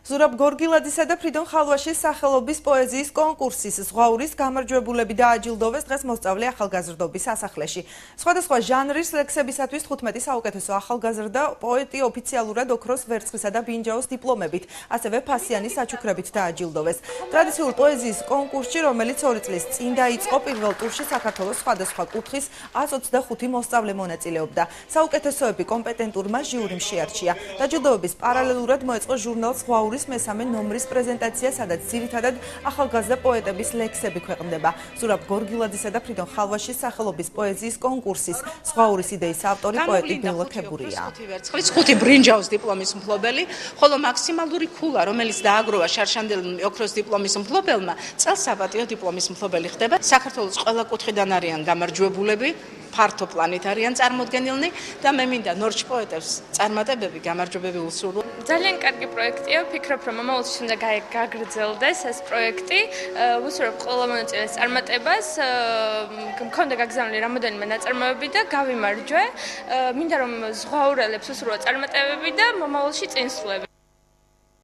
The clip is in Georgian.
ზურაბ გორგილაძისა და ფრიდონ ხალვაშის სახელობის პოეზიის კონკურსის ზღვაურის გამარჯვებულები დააჯილდოვეს დღეს მოსწავლე ახალგაზრდობის სასახლეში. სხვადასხვა ჟანრის ლექსებისათვის 15 საუკეთესო ახალგაზრდა პოეტი ოფიციალურად ოქროს, ვერცხლისა და ბრინჯაოს დიპლომებით, ასევე ფასიანის საჩუქრებით დააჯილდოვეს. ტრადიციულ პოეზიის კონკურსში, რომელიც 2 წლის წინ დაიწყო, პირველ ტურში საქართველოს სხვადასხვა კუთხის 125 მოსწავლე მონაწილეობდა. საუკეთესოები კომპეტენტურმა ჟიურიმ შეარჩია. დაჯილდოების პარალელურად მოეწყო ჟურნალ ზღვაურის მესამე ნომრის პრეზენტაცია, სადაც ძირითადად ახალგაზრდა პოეტების ლექსები ქვეყნდება. ზურაბ გორგილაძისა და ფრიდონ ხალვაშის სახელობის პოეზიის კონკურსის ზღვაურის იდეის ავტორი პოეტი ბელო ქებურია. 5 ბრინჯაოს დიპლომის მფლობელი, ხოლო მაქსიმალური ქულა, რომელიც დააგროვა შარშანდელ ოქროს დიპლომის მფლობელმა, წელს საპატიო დიპლომის მფლობელი ხდება. საქართველოს ყველა კუთხიდან არიან გამარჯვებულები, ფართო პლანით არიან წარმოდგენილნი და მე მინდა ნორჩ პოეტებს წარმატებები, გამარჯვებები უსურვო. ძალიან კარგი პროექტია, ვფიქრობ, რომ მომავალში უნდა გაგრძელდეს ეს პროექტი. ვუსურვებ ყველა მონაწილეს წარმატებას, მქონდა გაგზავნილი რამოდენიმე ნაწარმოები და გავიმარჯვე. მინდა რომ ზღვაურელებს უსურვო წარმატებები და მომავალში წინსვლები.